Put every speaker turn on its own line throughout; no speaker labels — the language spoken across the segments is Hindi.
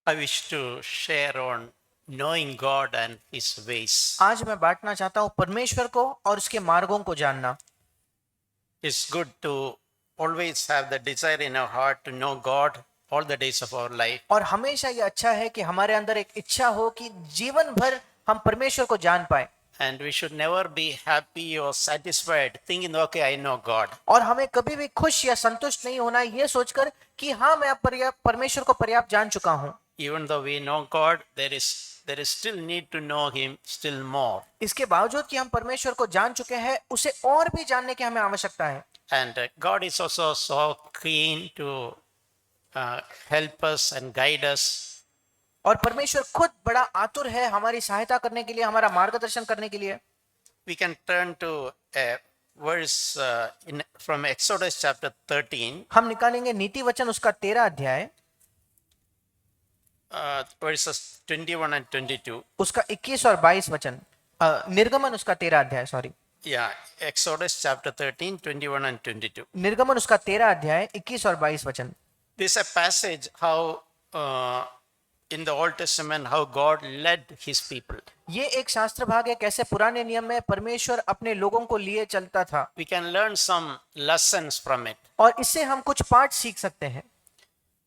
I wish to share on knowing God and His ways.
आज मैं बांटना चाहता हूँ परमेश्वर को और उसके मार्गों को जानना।
It's good to always have the desire in our heart to know God all the days of our life.
और हमेशा ये अच्छा है कि हमारे अंदर एक इच्छा हो कि जीवन भर हम परमेश्वर को जान पाए।
And we should never be happy or satisfied thinking, okay, I know God.
और हमें कभी भी खुश या संतुष्ट नहीं होना ये सोचकर कि हाँ मैं परमेश्वर को पर्याप्त जान चुका हूँ।
Even though we know God, there is still need to know Him still more.
इसके बावजूद कि हम परमेश्वर को जान चुके हैं, उसे और भी जानने की हमें आवश्यकता है।
And God is also so keen to help us and guide us.
और परमेश्वर खुद बड़ा आतुर है हमारी सहायता करने के लिए, हमारा मार्गदर्शन करने के लिए।
We can turn to a verse from Exodus chapter 13,
हम निकालेंगे नीति वचन उसका 13 अध्याय,
verses 21 and 22.
उसका 21 और 22 वचन। निर्गमन उसका 13 अध्याय, sorry.
Yeah, Exodus chapter 13, 21 and 22.
निर्गमन उसका 13 अध्याय 21 और 22 वचन।
This is a passage how in the Old Testament how God led His people.
ये एक शास्त्र भाग है कैसे पुराने नियम में परमेश्वर अपने लोगों को लिए चलता था।
We can learn some lessons from it.
और इससे हम कुछ पाठ सीख सकते हैं।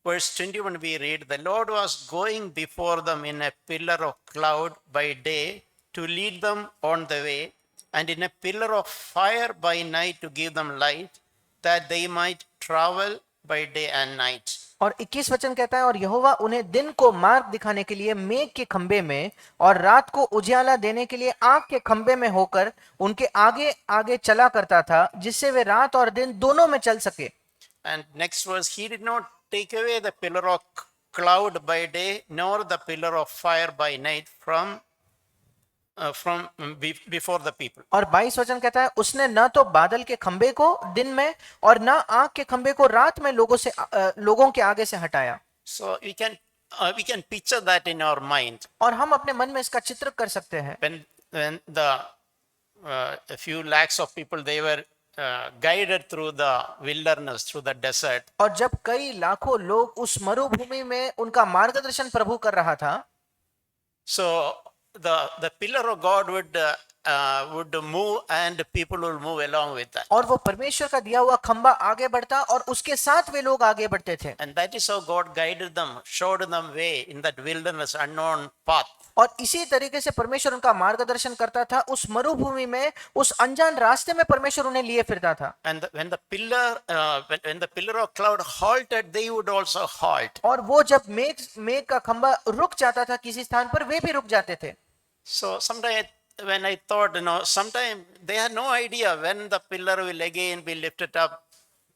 Verse 21 we read, the Lord was going before them in a pillar of cloud by day to lead them on the way, and in a pillar of fire by night to give them light, that they might travel by day and night.
और 21 वचन कहता है, और यहोवा उन्हें दिन को मार्ग दिखाने के लिए मेघ के खंबे में और रात को उजियाला देने के लिए आग के खंबे में होकर उनके आगे आगे चला करता था, जिससे वे रात और दिन दोनों में चल सके।
And next verse, he did not take away the pillar of cloud by day, nor the pillar of fire by night from before the people.
और 22 वचन कहता है, उसने न तो बादल के खंबे को दिन में और न आग के खंबे को रात में लोगों के आगे से हटाया।
So we can picture that in our mind.
और हम अपने मन में इसका चित्र कर सकते हैं।
When the a few lakhs of people they were guided through the wilderness, through the desert.
और जब कई लाखों लोग उस मरुभूमि में उनका मार्गदर्शन प्रभु कर रहा था,
So the pillar of God would move and people will move along with that.
और वो परमेश्वर का दिया हुआ खंबा आगे बढ़ता और उसके साथ वे लोग आगे बढ़ते थे।
And that is how God guided them, showed them way in that wilderness, unknown path.
और इसी तरीके से परमेश्वर उनका मार्गदर्शन करता था उस मरुभूमि में, उस अनजान रास्ते में परमेश्वर उन्हें लिए फिरता था।
And when the pillar of cloud halted, they would also halt.
और वो जब मेघ का खंबा रुक जाता था किसी स्थान पर, वे भी रुक जाते थे।
So sometimes when I thought, sometimes they had no idea when the pillar will again be lifted up,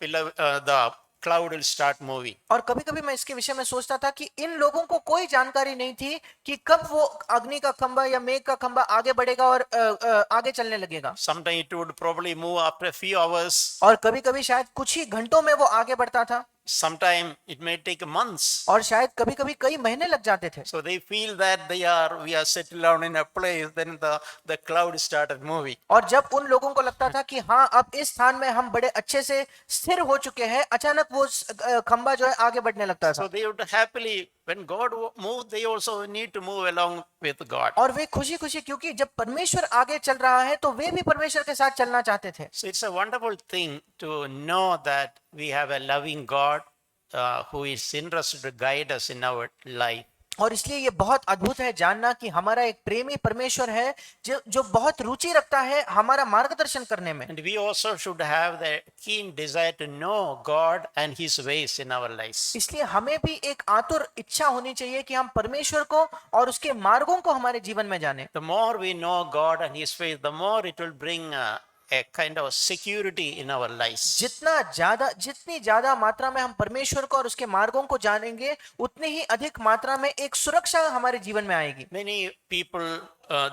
the cloud will start moving.
और कभी-कभी मैं इसके विषय में सोचता था कि इन लोगों को कोई जानकारी नहीं थी कि कब वो अग्नि का खंबा या मेघ का खंबा आगे बढ़ेगा और आगे चलने लगेगा।
Sometimes it would probably move after a few hours.
और कभी-कभी शायद कुछ ही घंटों में वो आगे बढ़ता था।
Sometimes it may take months.
और शायद कभी-कभी कई महीने लग जाते थे।
So they feel that we are settled down in a place, then the cloud started moving.
और जब उन लोगों को लगता था कि हाँ अब इस स्थान में हम बड़े अच्छे से स्थिर हो चुके हैं, अचानक वो खंबा जो है आगे बढ़ने लगता था।
So they would happily, when God moved, they also need to move along with God.
और वे खुशी-खुशी, क्योंकि जब परमेश्वर आगे चल रहा है तो वे भी परमेश्वर के साथ चलना चाहते थे।
So it's a wonderful thing to know that we have a loving God who is interested to guide us in our life.
और इसलिए ये बहुत अद्भुत है जानना कि हमारा एक प्रेमी परमेश्वर है जो बहुत रुचि रखता है हमारा मार्गदर्शन करने में।
And we also should have the keen desire to know God and His ways in our lives.
इसलिए हमें भी एक आतुर इच्छा होनी चाहिए कि हम परमेश्वर को और उसके मार्गों को हमारे जीवन में जानें।
The more we know God and His ways, the more it will bring a kind of security in our lives.
जितनी ज्यादा मात्रा में हम परमेश्वर को और उसके मार्गों को जानेंगे, उतनी ही अधिक मात्रा में एक सुरक्षा हमारे जीवन में आएगी।
Many people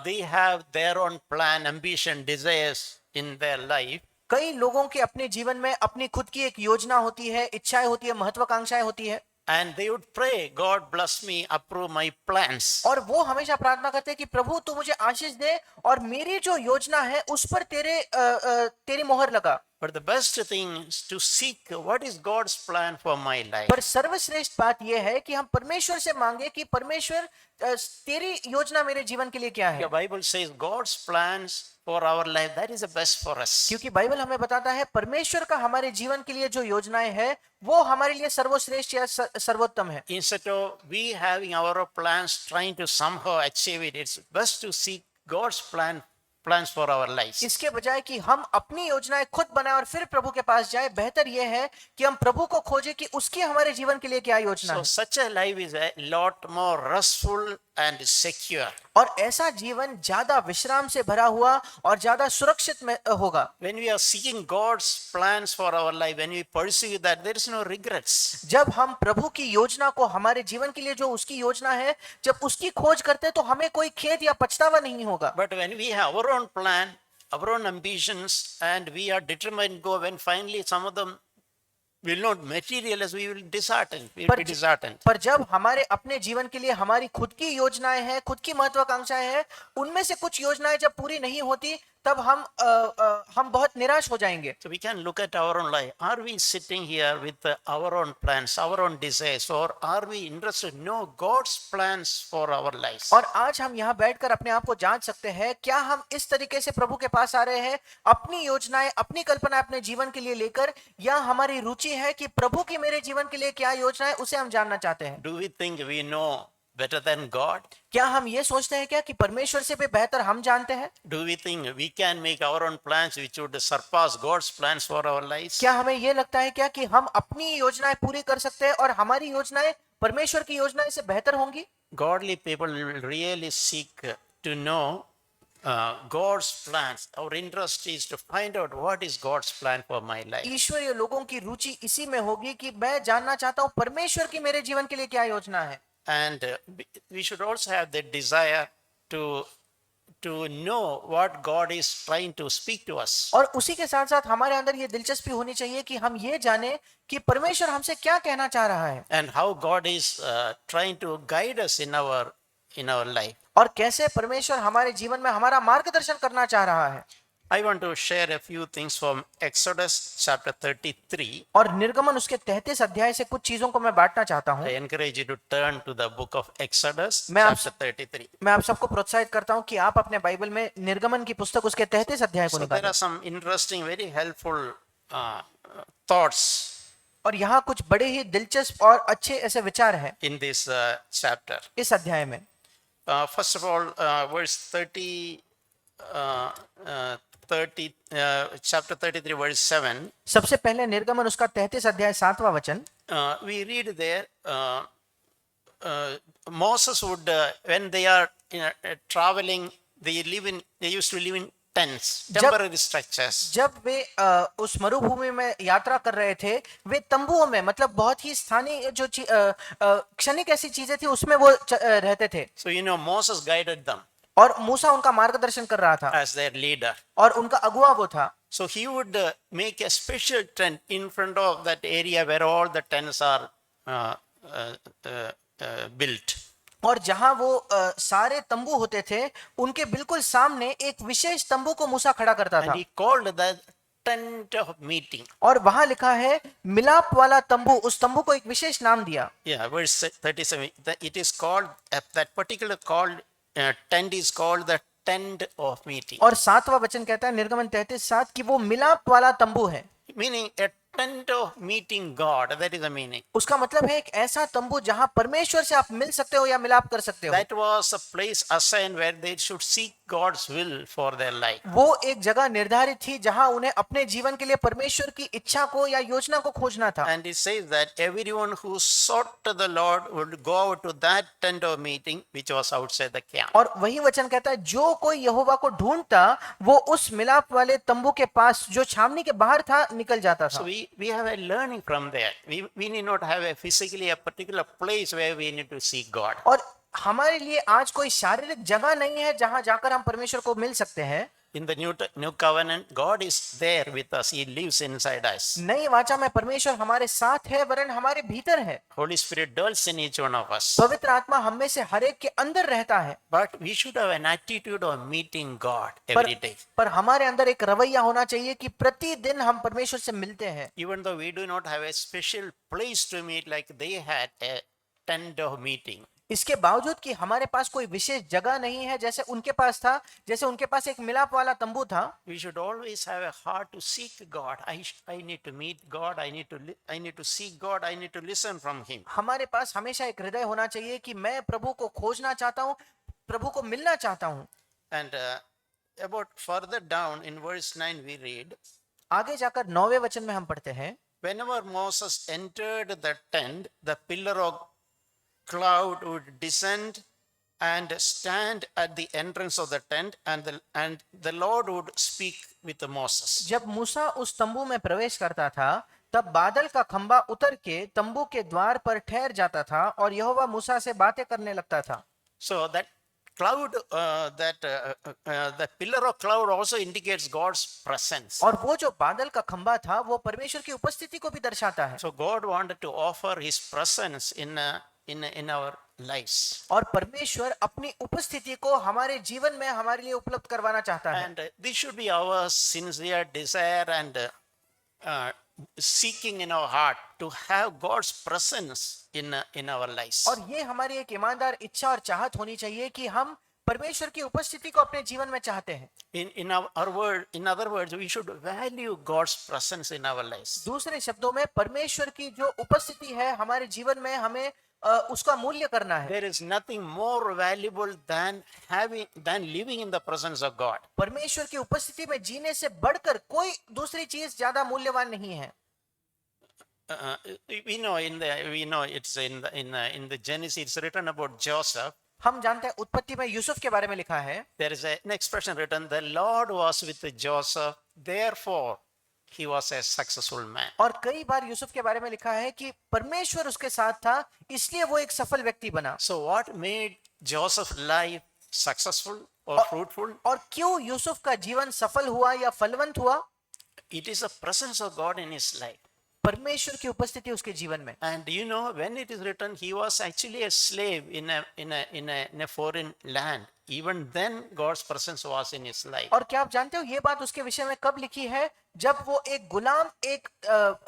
they have their own plan, ambition, desires in their life.
कई लोगों के अपने जीवन में अपनी खुद की एक योजना होती है, इच्छाएं होती है, महत्वाकांक्षाएं होती है।
And they would pray, God bless me, approve my plans.
और वो हमेशा प्रार्थना करते हैं कि प्रभु तू मुझे आशीष दे और मेरी जो योजना है उस पर तेरी मोहर लगा।
But the best thing is to seek what is God's plan for my life.
पर सर्वश्रेष्ठ बात यह है कि हम परमेश्वर से मांगे कि परमेश्वर तेरी योजना मेरे जीवन के लिए क्या है।
The Bible says God's plans for our life, that is the best for us.
क्योंकि बाइबल हमें बताता है परमेश्वर का हमारे जीवन के लिए जो योजनाएं हैं वो हमारे लिए सर्वश्रेष्ठ या सर्वोत्तम है।
Instead of we having our plans trying to somehow achieve it, it's best to seek God's plans for our lives.
इसके बजाय कि हम अपनी योजनाएं खुद बनाएं और फिर प्रभु के पास जाएं, बेहतर यह है कि हम प्रभु को खोजें कि उसकी हमारे जीवन के लिए क्या योजना
So
है।
such a life is a lot more restful and secure.
और ऐसा जीवन ज्यादा विश्राम से भरा हुआ और ज्यादा सुरक्षित में होगा।
When we are seeking God's plans for our life, when we pursue that, there is no regrets.
जब हम प्रभु की योजना को हमारे जीवन के लिए जो उसकी योजना है जब उसकी खोज करते हैं तो हमें कोई खेद या पछतावा नहीं होगा।
But when we have our own plan, our own ambitions, and we are determined to go, when finally some of them will not materialize, we will disheartened. We will be disheartened.
पर जब हमारे अपने जीवन के लिए हमारी खुद की योजनाएं हैं, खुद की महत्वाकांक्षाएं हैं, उनमें से कुछ योजनाएं जब पूरी नहीं होती तब हम बहुत निराश हो जाएंगे।
So we can look at our own life. Are we sitting here with our own plans, our own desires, or are we interested to know God's plans for our lives?
और आज हम यहाँ बैठकर अपने आप को जांच सकते हैं, क्या हम इस तरीके से प्रभु के पास आ रहे हैं अपनी योजनाएं, अपनी कल्पना अपने जीवन के लिए लेकर, या हमारी रुचि है कि प्रभु की मेरे जीवन के लिए क्या योजना है उसे हम जानना चाहते हैं।
Do we think we know better than God?
क्या हम ये सोचते हैं क्या कि परमेश्वर से भी बेहतर हम जानते हैं?
Do we think we can make our own plans which would surpass God's plans for our lives?
क्या हमें ये लगता है क्या कि हम अपनी योजनाएं पूरी कर सकते हैं और हमारी योजनाएं परमेश्वर की योजनाएं से बेहतर होंगी?
Godly people will really seek to know God's plans. Our interest is to find out what is God's plan for my life.
ईश्वरीय लोगों की रुचि इसी में होगी कि मैं जानना चाहता हूँ परमेश्वर की मेरे जीवन के लिए क्या योजना है।
And we should also have the desire to know what God is trying to speak to us.
और उसी के साथ साथ हमारे अंदर ये दिलचस्पी होनी चाहिए कि हम ये जाने कि परमेश्वर हमसे क्या कहना चाह रहा है
And how God is trying to guide us in our life.
और कैसे परमेश्वर हमारे जीवन में हमारा मार्गदर्शन करना चाह रहा है।
I want to share a few things from Exodus chapter 33.
और निर्गमन उसके 33 अध्याय से कुछ चीजों को मैं बांटना चाहता हूँ।
I encourage you to turn to the book of Exodus
मैं आप-
chapter 33.
मैं आप सबको प्रोत्साहित करता हूँ कि आप अपने बाइबल में निर्गमन की पुस्तक उसके 33 अध्याय को
So there
निकालें।
are some interesting, very helpful thoughts
और यहाँ कुछ बड़े ही दिलचस्प और अच्छे ऐसे विचार हैं
in this chapter.
इस अध्याय में।
First of all, verse chapter 33, verse 7.
सबसे पहले निर्गमन उसका 33 अध्याय 7वां वचन।
We read there, Moses would, when they are traveling, they used to live in tents, temporary structures.
जब वे उस मरुभूमि में यात्रा कर रहे थे वे तंबुओं में, मतलब बहुत ही स्थानीय जो क्षणिक ऐसी चीजें थी उसमें वो रहते थे।
So Moses guided them
और मूसा उनका मार्गदर्शन कर रहा था
as their leader.
और उनका अगुवा वो था।
So he would make a special tent in front of that area where all the tents are built.
और जहां वो सारे तंबू होते थे उनके बिल्कुल सामने एक विशेष तंबू को मूसा खड़ा करता था
And he called that tent of meeting.
और वहां लिखा है मिलाप वाला तंबू। उस तंबू को एक विशेष नाम दिया।
Yeah, verse 37. It is called, that particular tent is called the tent of meeting.
और 7वां वचन कहता है निर्गमन 33:7 कि वो मिलाप वाला तंबू है।
Meaning a tent of meeting God. That is the meaning.
उसका मतलब है एक ऐसा तंबू जहां परमेश्वर से आप मिल सकते हो या मिलाप कर सकते हो।
That was a place assigned where they should seek God's will for their life.
वो एक जगह निर्धारित थी जहां उन्हें अपने जीवन के लिए परमेश्वर की इच्छा को या योजना को खोजना था।
And it says that everyone who sought the Lord would go out to that tent of meeting which was outside the camp.
और वही वचन कहता है जो कोई यहोवा को ढूंढता वो उस मिलाप वाले तंबू के पास जो छावनी के बाहर था निकल जाता था।
So we have a learning from there. We need not have a physically a particular place where we need to seek God.
और हमारे लिए आज कोई शारीरिक जगह नहीं है जहां जाकर हम परमेश्वर को मिल सकते हैं।
in the new covenant, God is there with us. He lives inside us.
नई वाचा में परमेश्वर हमारे साथ है, वरन हमारे भीतर है।
Holy Spirit dwells in each one of us.
पवित्र आत्मा हम में से हर एक के अंदर रहता है।
But we should have an attitude of meeting God
पर,
every day.
पर हमारे अंदर एक रवैया होना चाहिए कि प्रतिदिन हम परमेश्वर से मिलते हैं।
Even though we do not have a special place to meet like they had a tent of meeting.
इसके बावजूद कि हमारे पास कोई विशेष जगह नहीं है जैसे उनके पास था, जैसे उनके पास एक मिलाप वाला तंबू था,
We should always have a heart to seek God. I need to meet God. I need to seek God. I need to listen from Him.
हमारे पास हमेशा एक हृदय होना चाहिए कि मैं प्रभु को खोजना चाहता हूँ, प्रभु को मिलना चाहता हूँ।
And about further down in verse 9 we read,
आगे जाकर 9वें वचन में हम पढ़ते हैं,
whenever Moses entered the tent, the pillar of cloud would descend and stand at the entrance of the tent, and the Lord would speak with Moses.
जब मूसा उस तंबू में प्रवेश करता था, तब बादल का खंबा उतर के तंबू के द्वार पर ठहर जाता था और यहोवा मूसा से बातें करने लगता था।
So that cloud, the pillar of cloud also indicates God's presence.
और वो जो बादल का खंबा था वो परमेश्वर की उपस्थिति को भी दर्शाता है।
So God wanted to offer His presence in our lives.
और परमेश्वर अपनी उपस्थिति को हमारे जीवन में हमारे लिए उपलब्ध करवाना चाहता है।
And this should be our sincere desire and seeking in our heart to have God's presence in our lives.
और ये हमारी एक ईमानदार इच्छा और चाहत होनी चाहिए कि हम परमेश्वर की उपस्थिति को अपने जीवन में चाहते हैं।
In other words, we should value God's presence in our lives.
दूसरे शब्दों में परमेश्वर की जो उपस्थिति है हमारे जीवन में, हमें उसका मूल्य करना है।
There is nothing more valuable than living in the presence of God.
परमेश्वर की उपस्थिति में जीने से बढ़कर कोई दूसरी चीज ज्यादा मूल्यवान नहीं है।
We know it's in the Genesis it's written about Joseph.
हम जानते हैं उत्पत्ति में यूसुफ के बारे में लिखा है,
There is an expression written, the Lord was with Joseph, therefore he was a successful man.
और कई बार यूसुफ के बारे में लिखा है कि परमेश्वर उसके साथ था इसलिए वो एक सफल व्यक्ति बना।
So what made Joseph's life successful or fruitful?
और क्यों यूसुफ का जीवन सफल हुआ या फलवंत हुआ?
It is the presence of God in his life.
परमेश्वर की उपस्थिति उसके जीवन में।
And you know, when it is written, he was actually a slave in a foreign land. Even then, God's presence was in his life.
और क्या आप जानते हो ये बात उसके विषय में कब लिखी है? जब वो एक गुलाम, एक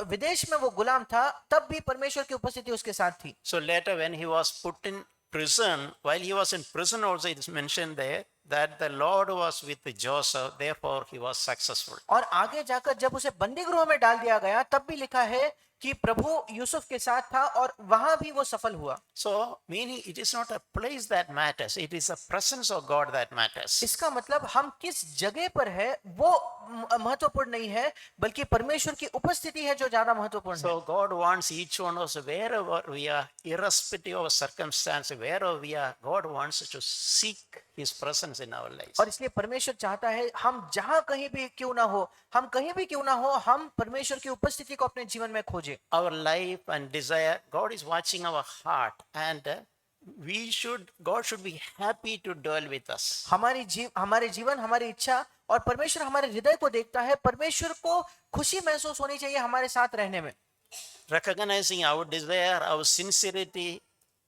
विदेश में वो गुलाम था, तब भी परमेश्वर की उपस्थिति उसके साथ थी।
So later, when he was put in prison, while he was in prison, also it is mentioned there that the Lord was with Joseph, therefore he was successful.
और आगे जाकर जब उसे बंदी गृह में डाल दिया गया, तब भी लिखा है कि प्रभु यूसुफ के साथ था और वहां भी वो सफल हुआ।
So, meaning it is not a place that matters, it is the presence of God that matters.
इसका मतलब हम किस जगह पर है वो महत्वपूर्ण नहीं है, बल्कि परमेश्वर की उपस्थिति है जो ज्यादा महत्वपूर्ण है।
So God wants each one of us, wherever we are, irrespective of circumstance, wherever we are, God wants us to seek His presence in our lives.
और इसलिए परमेश्वर चाहता है हम जहां कहीं भी क्यों ना हो, हम कहीं भी क्यों ना हो, हम परमेश्वर की उपस्थिति को अपने जीवन में खोजें।
Our life and desire, God is watching our heart, and God should be happy to dwell with us.
हमारे जीवन, हमारी इच्छा और परमेश्वर हमारे हृदय को देखता है। परमेश्वर को खुशी महसूस होनी चाहिए हमारे साथ रहने में।
Recognizing our desire, our sincerity,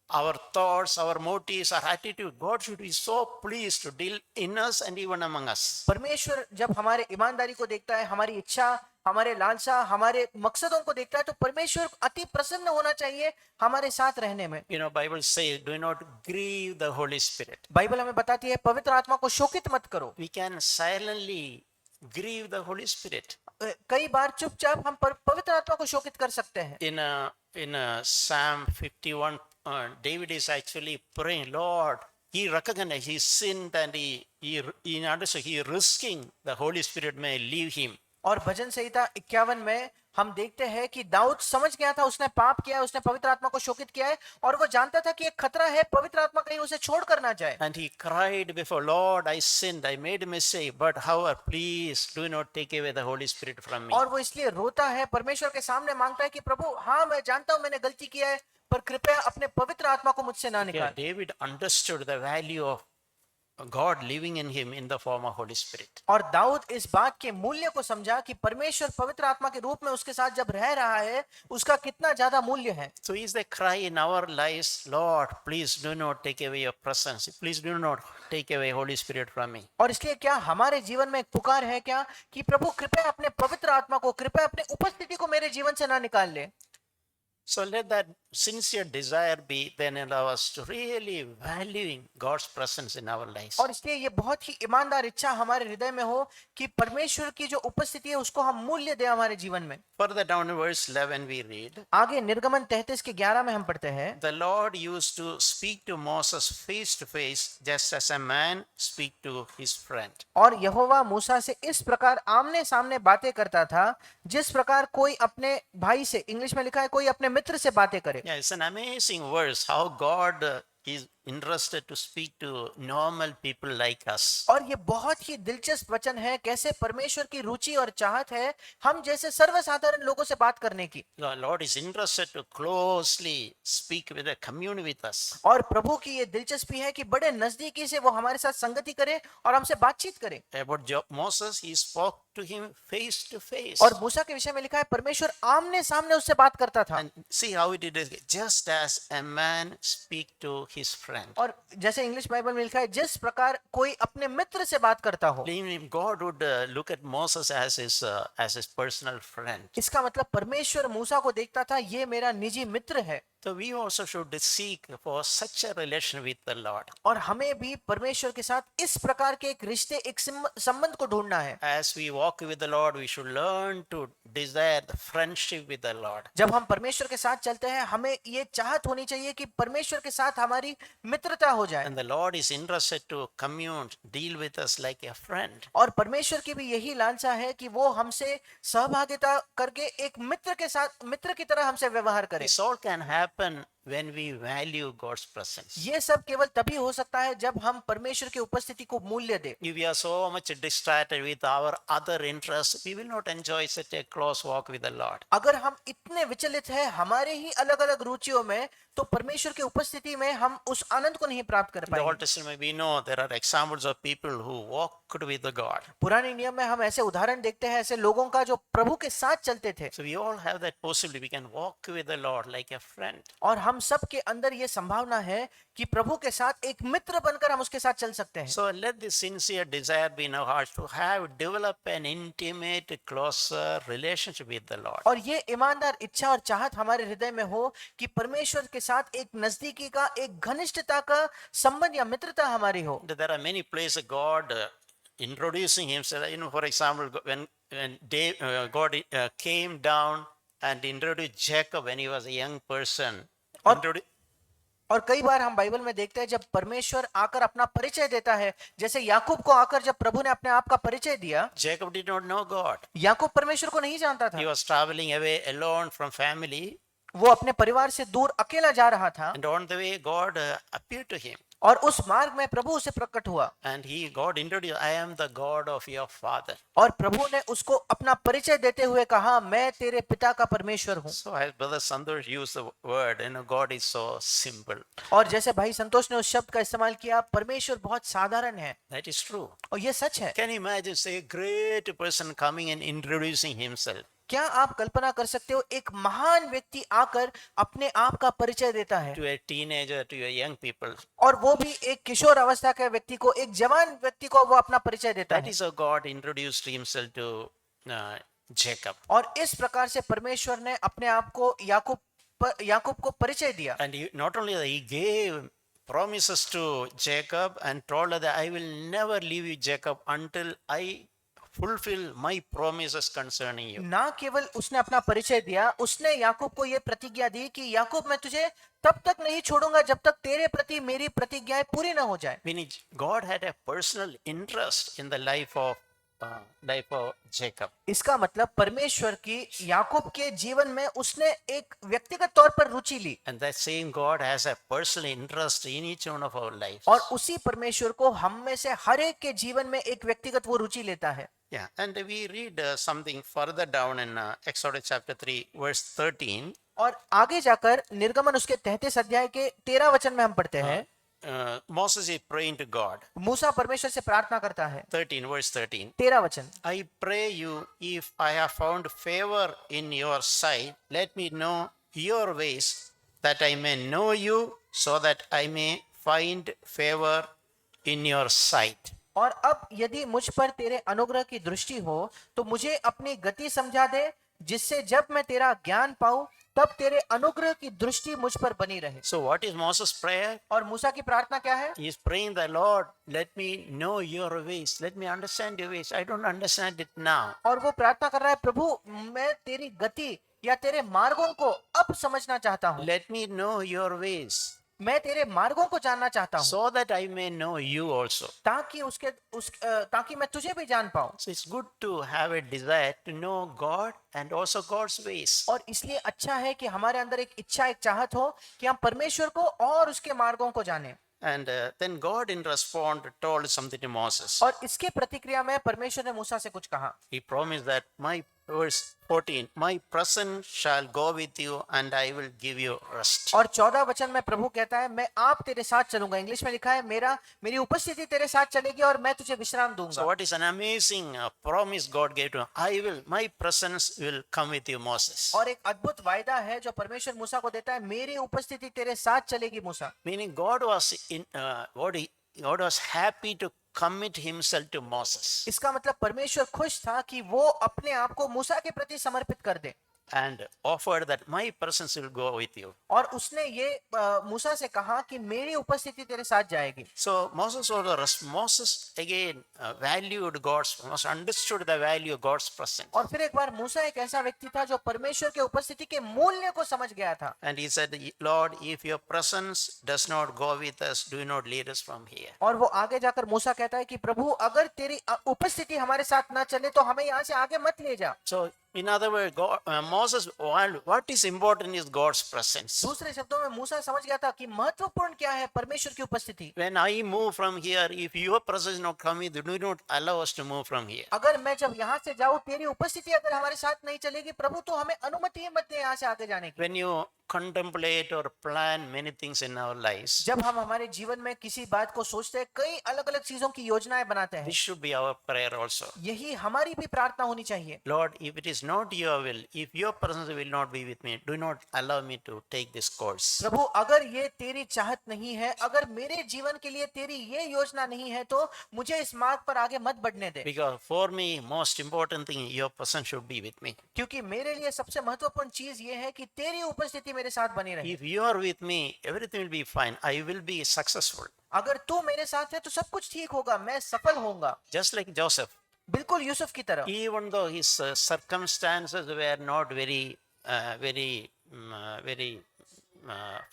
our thoughts, our motives, our attitude, God should be so pleased to deal in us and even among us.
परमेश्वर जब हमारे ईमानदारी को देखता है, हमारी इच्छा, हमारे लालसा, हमारे मकसदों को देखता है, तो परमेश्वर अति प्रसन्न होना चाहिए हमारे साथ रहने में।
You know, Bible says, do not grieve the Holy Spirit.
Bible हमें बताती है पवित्र आत्मा को शोकित मत करो।
We can silently grieve the Holy Spirit.
कई बार चुपचाप हम पवित्र आत्मा को शोकित कर सकते हैं।
In Psalm 51, David is actually praying, Lord, he recognized he sinned and he understood he risking the Holy Spirit may leave him.
और भजन संहिता 51 में हम देखते हैं कि दाऊद समझ गया था उसने पाप किया है, उसने पवित्र आत्मा को शोकित किया है और वो जानता था कि एक खतरा है, पवित्र आत्मा कहीं उसे छोड़ कर ना जाए।
And he cried before, Lord, I sinned, I made a mistake, but however, please do not take away the Holy Spirit from me.
और वो इसलिए रोता है, परमेश्वर के सामने मांगता है कि प्रभु हाँ मैं जानता हूँ मैंने गलती किया है, पर कृपया अपने पवित्र आत्मा को मुझसे ना निकाल।
David understood the value of God living in him in the form of Holy Spirit.
और दाऊद इस बात के मूल्य को समझा कि परमेश्वर पवित्र आत्मा के रूप में उसके साथ जब रह रहा है उसका कितना ज्यादा मूल्य है।
So is the cry in our lives, Lord, please do not take away your presence. Please do not take away Holy Spirit from me.
और इसलिए क्या हमारे जीवन में एक पुकार है क्या कि प्रभु कृपया अपने पवित्र आत्मा को, कृपया अपने उपस्थिति को मेरे जीवन से ना निकाल ले।
So let that sincere desire be then allow us to really valuing God's presence in our lives.
और इसलिए ये बहुत ही ईमानदार इच्छा हमारे हृदय में हो कि परमेश्वर की जो उपस्थिति है उसको हम मूल्य दें हमारे जीवन में।
Further down in verse 11 we read,
आगे निर्गमन 33 के 11 में हम पढ़ते हैं,
the Lord used to speak to Moses face to face just as a man speak to his friend.
और यहोवा मूसा से इस प्रकार आमने सामने बातें करता था जिस प्रकार कोई अपने भाई से, इंग्लिश में लिखा है कोई अपने मित्र से बातें करे।
Yeah, it's an amazing verse how God is interested to speak to normal people like us.
और ये बहुत ही दिलचस्प वचन है कैसे परमेश्वर की रुचि और चाहत है हम जैसे सर्वसाधारण लोगों से बात करने की।
The Lord is interested to closely speak with a commune with us.
और प्रभु की ये दिलचस्पी है कि बड़े नजदीकी से वो हमारे साथ संगति करे और हमसे बातचीत करे।
About Moses, he spoke to him face to face.
और मूसा के विषय में लिखा है परमेश्वर आमने सामने उससे बात करता था।
And see how it is, just as a man speak to his friend.
और जैसे इंग्लिश बाइबल में लिखा है जिस प्रकार कोई अपने मित्र से बात करता हो।
God would look at Moses as his personal friend.
इसका मतलब परमेश्वर मूसा को देखता था ये मेरा निजी मित्र है।
So we also should seek for such a relation with the Lord.
और हमें भी परमेश्वर के साथ इस प्रकार के एक रिश्ते, एक संबंध को ढूंढना है।
As we walk with the Lord, we should learn to desire the friendship with the Lord.
जब हम परमेश्वर के साथ चलते हैं हमें ये चाहत होनी चाहिए कि परमेश्वर के साथ हमारी मित्रता हो जाए।
And the Lord is interested to commune, deal with us like a friend.
और परमेश्वर की भी यही लालसा है कि वो हमसे सहभागिता करके एक मित्र के साथ, मित्र की तरह हमसे व्यवहार करे।
This all can happen when we value God's presence.
ये सब केवल तभी हो सकता है जब हम परमेश्वर की उपस्थिति को मूल्य दें।
If we are so much distracted with our other interests, we will not enjoy such a close walk with the Lord.
अगर हम इतने विचलित हैं हमारे ही अलग-अलग रुचियों में तो परमेश्वर की उपस्थिति में हम उस आनंद को नहीं प्राप्त कर
In the Old
पाएंगे।
Testament, we know there are examples of people who walked with the God.
पुराने नियम में हम ऐसे उदाहरण देखते हैं ऐसे लोगों का जो प्रभु के साथ चलते थे।
So we all have that possibility. We can walk with the Lord like a friend.
और हम सब के अंदर ये संभावना है कि प्रभु के साथ एक मित्र बनकर हम उसके साथ चल सकते हैं।
So let this sincere desire be in our hearts to have develop an intimate, closer relationship with the Lord.
और ये ईमानदार इच्छा और चाहत हमारे हृदय में हो कि परमेश्वर के साथ एक नजदीकी का, एक घनिष्ठता का संबंध या मित्रता हमारी हो।
There are many places God introducing himself. You know, for example, when God came down and introduced Jacob when he was a young person.
और कई बार हम बाइबल में देखते हैं जब परमेश्वर आकर अपना परिचय देता है, जैसे याकूब को आकर जब प्रभु ने अपने आप का परिचय दिया।
Jacob did not know God.
याकूब परमेश्वर को नहीं जानता था।
He was traveling away alone from family.
वो अपने परिवार से दूर अकेला जा रहा था।
And on the way, God appeared to him.
और उस मार्ग में प्रभु उसे प्रकट हुआ।
And God introduced, I am the God of your father.
और प्रभु ने उसको अपना परिचय देते हुए कहा, मैं तेरे पिता का परमेश्वर हूँ।
So as Brother Santosh used the word, God is so simple.
और जैसे भाई संतोष ने उस शब्द का इस्तेमाल किया, परमेश्वर बहुत साधारण है।
That is true.
और ये सच है।
Can you imagine, say, a great person coming and introducing himself?
क्या आप कल्पना कर सकते हो एक महान व्यक्ति आकर अपने आप का परिचय देता है
To a teenager, to a young people.
और वो भी एक किशोर अवस्था के व्यक्ति को, एक जवान व्यक्ति को वो अपना परिचय देता
That
है।
is how God introduced himself to Jacob.
और इस प्रकार से परमेश्वर ने अपने आप को याकूब को परिचय दिया।
And not only that, he gave promises to Jacob and told her that I will never leave you, Jacob, until I fulfill my promises concerning you.
ना केवल उसने अपना परिचय दिया, उसने याकूब को यह प्रतिज्ञा दी कि याकूब मैं तुझे तब तक नहीं छोड़ूंगा जब तक तेरे प्रति मेरी प्रतिज्ञाएं पूरी ना हो जाए।
Meaning God had a personal interest in the life of Jacob.
इसका मतलब परमेश्वर की याकूब के जीवन में उसने एक व्यक्तिगत तौर पर रुचि ली।
And that same God has a personal interest in each one of our lives.
और उसी परमेश्वर को हम में से हर एक के जीवन में एक व्यक्तिगत वो रुचि लेता है।
Yeah, and we read something further down in Exodus chapter 3 verse 13.
और आगे जाकर निर्गमन उसके 33 अध्याय के 13 वचन में हम पढ़ते हैं,
Moses is praying to God.
मूसा परमेश्वर से प्रार्थना करता है।
13, verse 13.
13 वचन,
I pray you, if I have found favor in your sight, let me know your ways, that I may know you, so that I may find favor in your sight.
और अब यदि मुझ पर तेरे अनुग्रह की दृष्टि हो तो मुझे अपनी गति समझा दे, जिससे जब मैं तेरा ज्ञान पाऊं तब तेरे अनुग्रह की दृष्टि मुझ पर बनी रहे।
So, what is Moses' prayer?
और मूसा की प्रार्थना क्या है?
He is praying the Lord, let me know your ways, let me understand your ways. I don't understand it now.
और वो प्रार्थना कर रहा है, प्रभु मैं तेरी गति या तेरे मार्गों को अब समझना चाहता हूँ,
Let me know your ways,
मैं तेरे मार्गों को जानना चाहता हूँ,
so that I may know you also.
ताकि मैं तुझे भी जान पाऊं।
So, it's good to have a desire to know God and also God's ways.
और इसलिए अच्छा है कि हमारे अंदर एक इच्छा, एक चाहत हो कि हम परमेश्वर को और उसके मार्गों को जानें।
And then God in response told something to Moses.
और इसके प्रतिक्रिया में परमेश्वर ने मूसा से कुछ कहा।
He promised that verse 14, my presence shall go with you and I will give you rest.
और 14 वचन में प्रभु कहता है, मैं आप तेरे साथ चलूंगा। इंग्लिश में लिखा है, मेरी उपस्थिति तेरे साथ चलेगी और मैं तुझे विश्राम
So
दूंगा।
what is an amazing promise God gave to him? my presence will come with you, Moses.
और एक अद्भुत वायदा है जो परमेश्वर मूसा को देता है, मेरी उपस्थिति तेरे साथ चलेगी मूसा।
Meaning God was happy to commit himself to Moses
इसका मतलब परमेश्वर खुश था कि वो अपने आप को मूसा के प्रति समर्पित कर दे
and offered that my presence will go with you.
और उसने ये मूसा से कहा कि मेरी उपस्थिति तेरे साथ जाएगी।
So Moses again Moses understood the value of God's presence.
और फिर एक बार मूसा एक ऐसा व्यक्ति था जो परमेश्वर के उपस्थिति के मूल्य को समझ गया था।
And he said, Lord, if your presence does not go with us, do not lead us from here.
और वो आगे जाकर मूसा कहता है कि प्रभु अगर तेरी उपस्थिति हमारे साथ ना चले तो हमें यहाँ से आगे मत ले जा।
So in other words, Moses, what is important is God's presence.
दूसरे शब्दों में मूसा समझ गया था कि महत्वपूर्ण क्या है परमेश्वर की उपस्थिति।
When I move from here, if your presence not coming, do not allow us to move from here.
अगर मैं जब यहाँ से जाऊँ, तेरी उपस्थिति अगर हमारे साथ नहीं चलेगी प्रभु, तो हमें अनुमति ही मत दे यहाँ से आगे जाने की।
When you contemplate or plan many things in our lives,
जब हम हमारे जीवन में किसी बात को सोचते हैं, कई अलग अलग चीजों की योजनाएं बनाते हैं,
this should be our prayer also.
यही हमारी भी प्रार्थना होनी चाहिए।
Lord, if it is not your will, if your presence will not be with me, do not allow me to take this course.
प्रभु अगर ये तेरी चाहत नहीं है, अगर मेरे जीवन के लिए तेरी ये योजना नहीं है, तो मुझे इस मार्ग पर आगे मत बढ़ने दे।
Because for me, most important thing, your presence should be with me.
क्योंकि मेरे लिए सबसे महत्वपूर्ण चीज ये है कि तेरी उपस्थिति मेरे साथ बनी रहे।
If you are with me, everything will be fine. I will be successful.
अगर तू मेरे साथ है तो सब कुछ ठीक होगा, मैं सफल होऊंगा।
Just like Joseph.
बिल्कुल यूसुफ की तरह।
Even though his circumstances were not very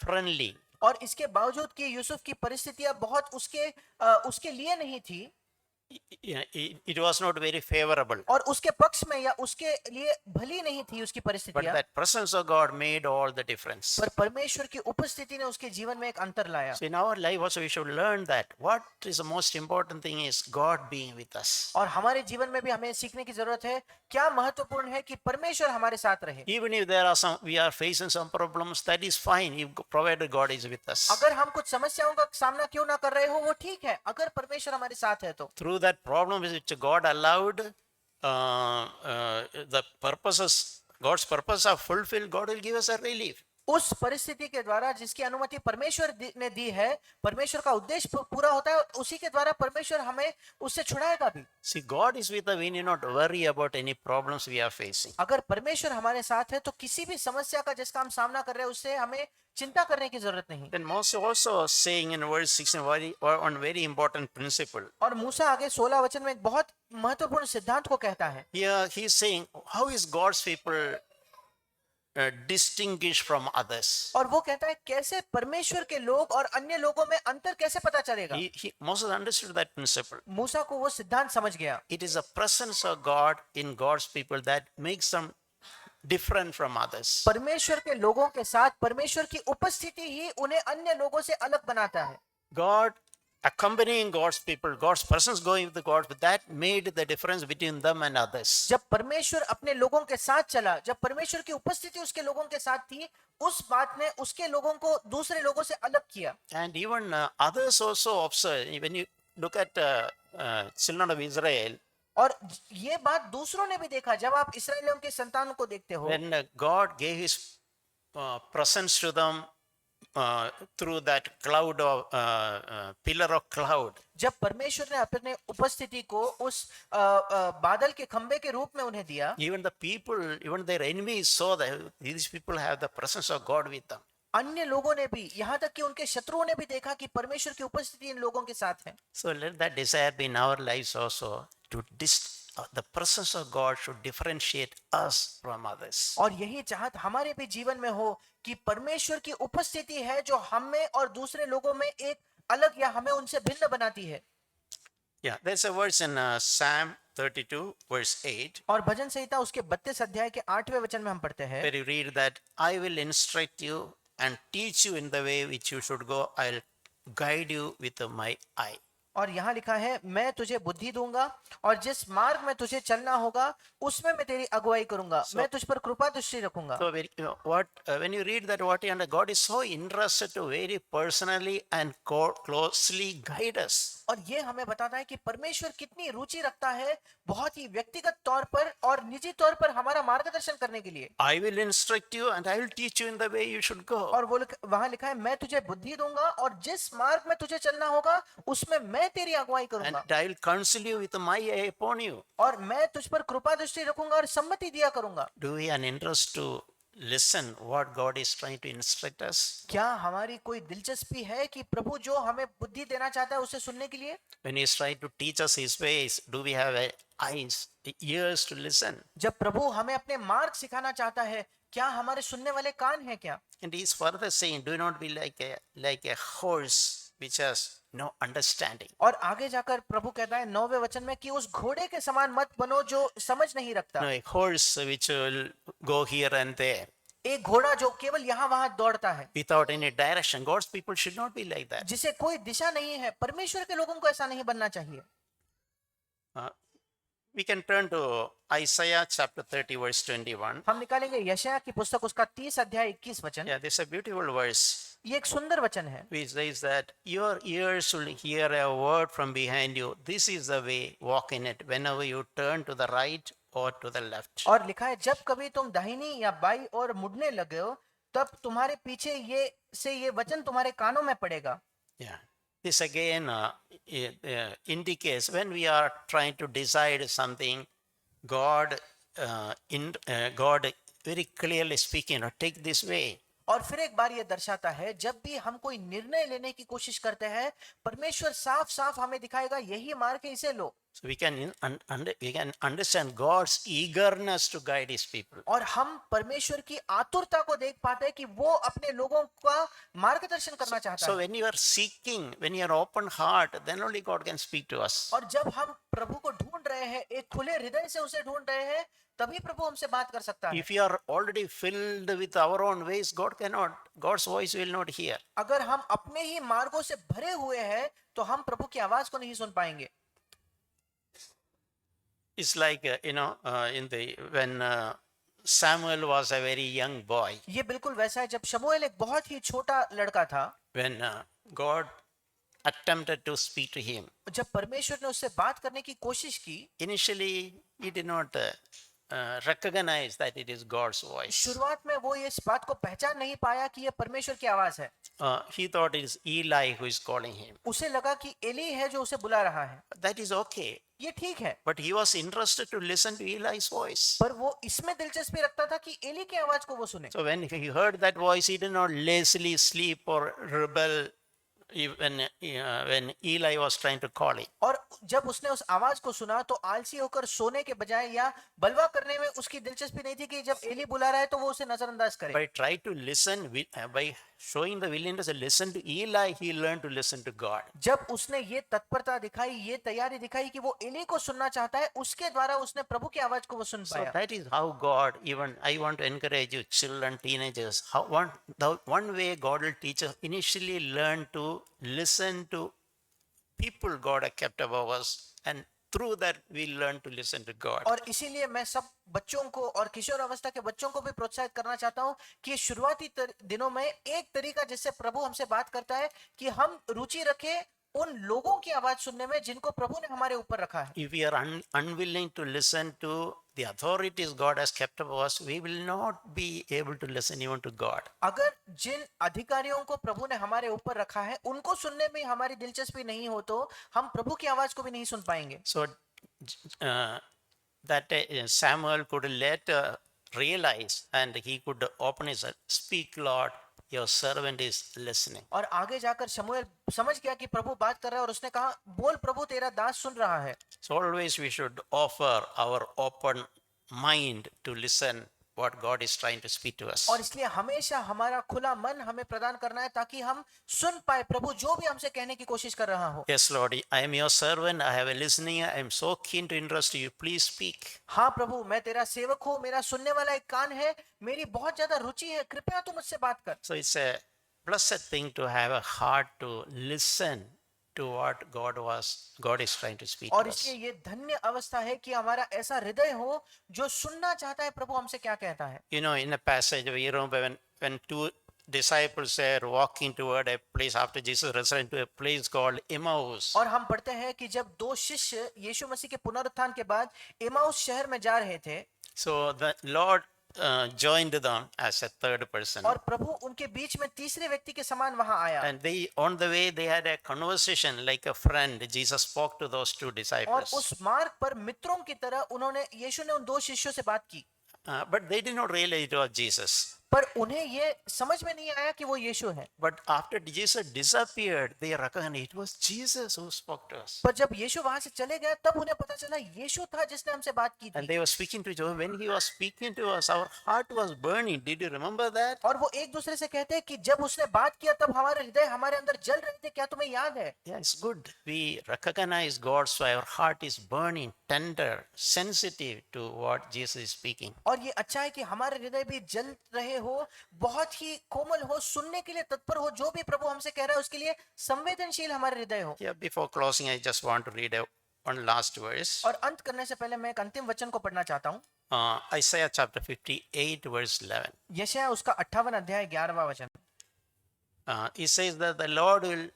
friendly.
और इसके बावजूद कि यूसुफ की परिस्थितियां बहुत उसके लिए नहीं थी,
it was not very favorable.
और उसके पक्ष में या उसके लिए भली नहीं थी उसकी
But
परिस्थितियां,
that presence of God made all the difference.
पर परमेश्वर की उपस्थिति ने उसके जीवन में एक अंतर लाया।
So in our life also we should learn that what is the most important thing is God being with us.
और हमारे जीवन में भी हमें सीखने की जरूरत है, क्या महत्वपूर्ण है कि परमेश्वर हमारे साथ रहे।
Even if we are facing some problems, that is fine, if provided God is with us.
अगर हम कुछ समस्याओं का सामना क्यों ना कर रहे हो, वो ठीक है, अगर परमेश्वर हमारे साथ है तो।
Through that problem which God allowed, God's purpose are fulfilled, God will give us a relief.
उस परिस्थिति के द्वारा जिसकी अनुमति परमेश्वर ने दी है, परमेश्वर का उद्देश्य पूरा होता है और उसी के द्वारा परमेश्वर हमें उससे छुड़ाएगा भी।
See, God is with us. We need not worry about any problems we are facing.
अगर परमेश्वर हमारे साथ है तो किसी भी समस्या का जिसका हम सामना कर रहे हैं उससे हमें चिंता करने की जरूरत नहीं।
Then Moses also saying in verse 16 one very important principle.
और मूसा आगे 16 वचन में एक बहुत महत्वपूर्ण सिद्धांत को कहता है।
Here he is saying, how is God's people distinguished from others?
और वो कहता है कैसे परमेश्वर के लोग और अन्य लोगों में अंतर कैसे पता चलेगा।
Moses understood that principle.
मूसा को वो सिद्धांत समझ गया।
It is the presence of God in God's people that makes them different from others.
परमेश्वर के लोगों के साथ परमेश्वर की उपस्थिति ही उन्हें अन्य लोगों से अलग बनाता है।
God accompanying God's people, God's presence going with God, that made the difference between them and others.
जब परमेश्वर अपने लोगों के साथ चला, जब परमेश्वर की उपस्थिति उसके लोगों के साथ थी, उस बात ने उसके लोगों को दूसरे लोगों से अलग किया।
And even others also observe, when you look at children of Israel,
और ये बात दूसरों ने भी देखा, जब आप इस्राएलियों के संतानों को देखते हो,
when God gave his presence to them through that cloud of pillar of cloud,
जब परमेश्वर ने अपने उपस्थिति को उस बादल के खंबे के रूप में उन्हें दिया,
even the people, even their enemies saw that these people have the presence of God with them.
अन्य लोगों ने भी, यहाँ तक कि उनके शत्रुओं ने भी देखा कि परमेश्वर की उपस्थिति इन लोगों के साथ है।
So let that desire be in our lives also, to the presence of God should differentiate us from others.
और यही चाहत हमारे भी जीवन में हो कि परमेश्वर की उपस्थिति है जो हमें और दूसरे लोगों में एक अलग या हमें उनसे भिन्न बनाती है।
Yeah, there's a verse in Psalm 32 verse 8
और भजन संहिता उसके 32 अध्याय के 8वें वचन में हम पढ़ते हैं,
where you read that I will instruct you and teach you in the way which you should go. I'll guide you with my eye.
और यहाँ लिखा है, मैं तुझे बुद्धि दूंगा और जिस मार्ग में तुझे चलना होगा उसमें मैं तेरी अगुवाई करूंगा, मैं तुझ पर कृपा दृष्टि रखूंगा।
So when you read that, what you understand, God is so interested to very personally and closely guide us.
और ये हमें बताता है कि परमेश्वर कितनी रुचि रखता है बहुत ही व्यक्तिगत तौर पर और निजी तौर पर हमारा मार्गदर्शन करने के लिए।
I will instruct you and I will teach you in the way you should go.
और वो वहां लिखा है, मैं तुझे बुद्धि दूंगा और जिस मार्ग में तुझे चलना होगा उसमें मैं तेरी अगुवाई
And
करूंगा,
I will counsel you with my eye upon you.
और मैं तुझ पर कृपा दृष्टि रखूंगा और सम्मति दिया करूंगा।
Do we have an interest to listen what God is trying to instruct us?
क्या हमारी कोई दिलचस्पी है कि प्रभु जो हमें बुद्धि देना चाहता है उसे सुनने के लिए?
When he is trying to teach us his ways, do we have eyes, ears to listen?
जब प्रभु हमें अपने मार्ग सिखाना चाहता है, क्या हमारे सुनने वाले कान हैं क्या?
And he is further saying, do not be like a horse which has no understanding.
और आगे जाकर प्रभु कहता है 9वें वचन में कि उस घोड़े के समान मत बनो जो समझ नहीं रखता।
No, a horse which will go here and there
एक घोड़ा जो केवल यहाँ वहां दौड़ता है
without any direction. God's people should not be like that.
जिसे कोई दिशा नहीं है, परमेश्वर के लोगों को ऐसा नहीं बनना चाहिए।
We can turn to Isaiah chapter 30 verse 21.
हम निकालेंगे यशायाह की पुस्तक उसका 30 अध्याय 21 वचन।
Yeah, this is a beautiful verse
ये एक सुंदर वचन है,
which says that your ears will hear a word from behind you. This is the way, walk in it. Whenever you turn to the right or to the left.
और लिखा है, जब कभी तुम दाहिनी या बाई और मुड़ने लगे हो तब तुम्हारे पीछे ये वचन तुम्हारे कानों में पड़ेगा।
Yeah. This again indicates when we are trying to decide something, God very clearly speaking, take this way.
और फिर एक बार ये दर्शाता है, जब भी हम कोई निर्णय लेने की कोशिश करते हैं, परमेश्वर साफ साफ हमें दिखाएगा यही मार्ग है, इसे लो।
So we can understand God's eagerness to guide his people.
और हम परमेश्वर की आतुरता को देख पाते हैं कि वो अपने लोगों का मार्गदर्शन करना चाहता
So
है।
when you are seeking, when you are open heart, then only God can speak to us.
और जब हम प्रभु को ढूंढ रहे हैं, एक खुले हृदय से उसे ढूंढ रहे हैं, तभी प्रभु हमसे बात कर सकता है।
If you are already filled with our own ways, God's voice will not hear.
अगर हम अपने ही मार्गों से भरे हुए हैं तो हम प्रभु की आवाज को नहीं सुन पाएंगे।
It's like when Samuel was a very young boy,
ये बिल्कुल वैसा है जब शमूएल एक बहुत ही छोटा लड़का था,
when God attempted to speak to him.
जब परमेश्वर ने उससे बात करने की कोशिश की,
Initially, he did not recognize that it is God's voice.
शुरुआत में वो इस बात को पहचान नहीं पाया कि ये परमेश्वर की आवाज है।
He thought it is Eli who is calling him.
उसे लगा कि एली है जो उसे बुला रहा है।
That is okay.
ये ठीक है,
But he was interested to listen to Eli's voice.
पर वो इसमें दिलचस्पी रखता था कि एली की आवाज को वो सुने।
So when he heard that voice, he did not lazily sleep or rebel when Eli was trying to call him.
और जब उसने उस आवाज को सुना तो आलसी होकर सोने के बजाय या बलवा करने में उसकी दिलचस्पी नहीं थी कि जब एली बुला रहा है तो वो उसे नजरअंदाज करे।
By try to listen, by showing the willingness to listen to Eli, he learned to listen to God.
जब उसने ये तत्परता दिखाई, ये तैयारी दिखाई कि वो एली को सुनना चाहता है, उसके द्वारा उसने प्रभु की आवाज को वो सुन
So
पाया।
that is how God, even I want to encourage you, children, teenagers, the one way God will teach us, initially learn to listen to people God has kept above us, and through that we learn to listen to God.
और इसीलिए मैं सब बच्चों को और किशोर अवस्था के बच्चों को भी प्रोत्साहित करना चाहता हूं कि शुरुआती दिनों में एक तरीका जिससे प्रभु हमसे बात करता है कि हम रुचि रखें उन लोगों की आवाज सुनने में जिनको प्रभु ने हमारे ऊपर रखा है।
If we are unwilling to listen to the authorities God has kept above us, we will not be able to listen even to God.
अगर जिन अधिकारियों को प्रभु ने हमारे ऊपर रखा है उनको सुनने में हमारी दिलचस्पी नहीं हो तो हम प्रभु की आवाज को भी नहीं सुन पाएंगे।
So that Samuel could later realize, and he could open his mouth, speak, Lord, your servant is listening.
और आगे जाकर शमूएल समझ गया कि प्रभु बात कर रहा है और उसने कहा बोल प्रभु तेरा दास सुन रहा है।
So always we should offer our open mind to listen what God is trying to speak to us.
और इसलिए हमेशा हमारा खुला मन हमें प्रदान करना है ताकि हम सुन पाए प्रभु जो भी हमसे कहने की कोशिश कर रहा हो।
Yes, Lord, I am your servant. I have a listening. I am so keen to interest you. Please speak.
हाँ प्रभु मैं तेरा सेवक हूँ, मेरा सुनने वाला एक कान है, मेरी बहुत ज्यादा रुचि है, कृपया तू मुझसे बात कर।
So it's a blessed thing to have a heart to listen to what God is trying to speak
और
to us.
इसलिए ये धन्य अवस्था है कि हमारा ऐसा हृदय हो जो सुनना चाहता है प्रभु हमसे क्या कहता है।
You know, in a passage, we remember when two disciples were walking toward a place after Jesus resurrected to a place called Emmaus.
और हम पढ़ते हैं कि जब दो शिष्य यीशु मसीह के पुनरुत्थान के बाद एमाउस शहर में जा रहे थे
So the Lord joined them as a third person.
और प्रभु उनके बीच में तीसरे व्यक्ति के समान वहां आया
And on the way, they had a conversation like a friend. Jesus spoke to those two
और
disciples.
उस मार्ग पर मित्रों की तरह उन्होंने यीशु ने उन दो शिष्यों से बात की
But they did not realize it was Jesus.
पर उन्हें ये समझ में नहीं आया कि वो यीशु है।
But after Jesus disappeared, they recognized it was Jesus who spoke to us.
पर जब यीशु वहां से चले गए तब उन्हें पता चला यीशु था जिसने हमसे बात की
And
थी।
they were speaking to each other. When he was speaking to us, our heart was burning. Did you remember that?
और वो एक दूसरे से कहते हैं कि जब उसने बात किया तब हमारे हृदय हमारे अंदर जल रहे थे, क्या तुम्हें याद है?
Yeah, it's good. We recognize God, so our heart is burning, tender, sensitive to what Jesus is speaking.
और ये अच्छा है कि हमारे हृदय भी जल रहे हो, बहुत ही कोमल हो, सुनने के लिए तत्पर हो, जो भी प्रभु हमसे कह रहा है उसके लिए संवेदनशील हमारे हृदय हो।
Yeah, before closing, I just want to read one last verse.
और अंत करने से पहले मैं एक अंतिम वचन को पढ़ना चाहता हूँ।
Isaiah chapter 58, verse 11.
यशायाह उसका 58 अध्याय 11वां वचन।
It says that the Lord will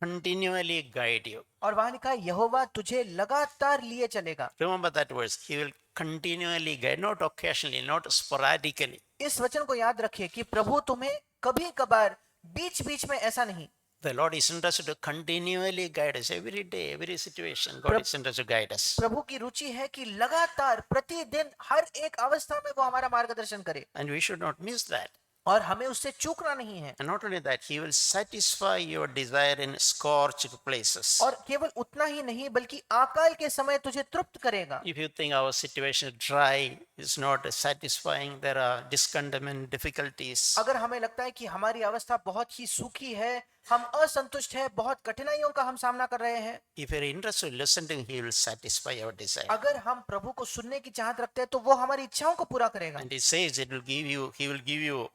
continually guide you.
और वहां लिखा है यहोवा तुझे लगातार लिए चलेगा।
Remember that verse. He will continually guide, not occasionally, not sporadically.
इस वचन को याद रखिए कि प्रभु तुम्हें कभी कभार बीच बीच में ऐसा नहीं।
The Lord is interested to continually guide us every day, every situation. God is interested to guide us.
प्रभु की रुचि है कि लगातार प्रतिदिन हर एक अवस्था में वो हमारा मार्गदर्शन करे
And we should not miss that.
और हमें उससे चूकना नहीं है।
And not only that, He will satisfy your desire in scorched places.
और केवल उतना ही नहीं बल्कि आकाल के समय तुझे तृप्त करेगा।
If you think our situation is dry, is not satisfying, there are discontentment, difficulties.
अगर हमें लगता है कि हमारी अवस्था बहुत ही सूखी है, हम असंतुष्ट है, बहुत कठिनाइयों का हम सामना कर रहे हैं,
If you are interested in listening, He will satisfy our desire.
अगर हम प्रभु को सुनने की चाहत रखते हैं तो वो हमारी इच्छाओं को पूरा करेगा।
And He says He will give you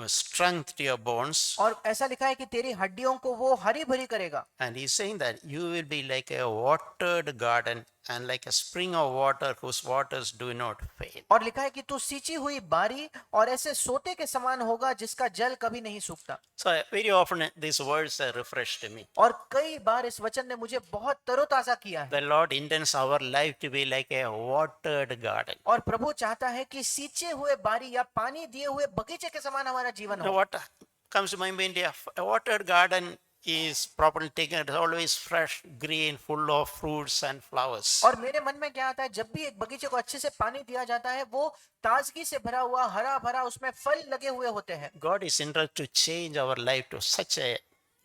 strength to your bones.
और ऐसा लिखा है कि तेरी हड्डियों को वो हरी भरी करेगा।
And He's saying that you will be like a watered garden and like a spring of water whose waters do not fail.
और लिखा है कि तू सींची हुई बारी और ऐसे सोते के समान होगा जिसका जल कभी नहीं सूखता।
So very often these words are refreshed me.
और कई बार इस वचन ने मुझे बहुत तरोताजा किया है।
The Lord intends our life to be like a watered garden.
और प्रभु चाहता है कि सींचे हुए बारी या पानी दिए हुए बगीचे के समान हमारा जीवन
Now
हो।
what comes to my mind, a watered garden is properly taken, it is always fresh, green, full of fruits and flowers.
और मेरे मन में क्या आता है, जब भी एक बगीचे को अच्छे से पानी दिया जाता है वो ताजगी से भरा हुआ, हरा भरा, उसमें फल लगे हुए होते हैं।
God is interested to change our life to such a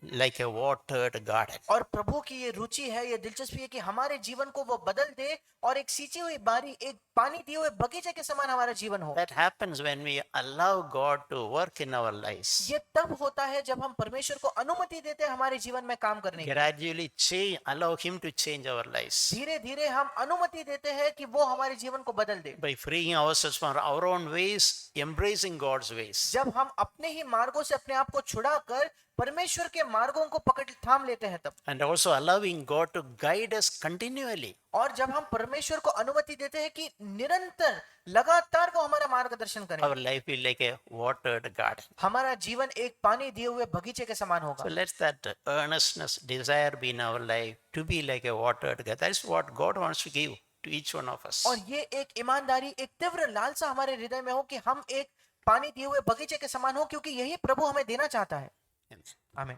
like a watered garden.
और प्रभु की ये रुचि है, ये दिलचस्पी है कि हमारे जीवन को वो बदल दे और एक सींची हुई बारी, एक पानी दिए हुए बगीचे के समान हमारा जीवन हो।
That happens when we allow God to work in our lives.
ये तब होता है जब हम परमेश्वर को अनुमति देते हैं हमारे जीवन में काम करने की।
Gradually change, allow Him to change our lives.
धीरे धीरे हम अनुमति देते हैं कि वो हमारे जीवन को बदल दे।
By freeing ourselves from our own ways, embracing God's ways.
जब हम अपने ही मार्गों से अपने आप को छुड़ाकर परमेश्वर के मार्गों को पकड़ थाम लेते हैं तब,
and also allowing God to guide us continually.
और जब हम परमेश्वर को अनुमति देते हैं कि निरंतर लगातार वो हमारा मार्गदर्शन करें,
Our life will like a watered garden.
हमारा जीवन एक पानी दिए हुए बगीचे के समान
So
होगा।
let that earnestness, desire be in our life to be like a watered garden. That is what God wants to give to each one of us.
और ये एक ईमानदारी, एक तीव्र लालसा हमारे हृदय में हो कि हम एक पानी दिए हुए बगीचे के समान हो, क्योंकि यही प्रभु हमें देना चाहता है।
Amen.
आमीन।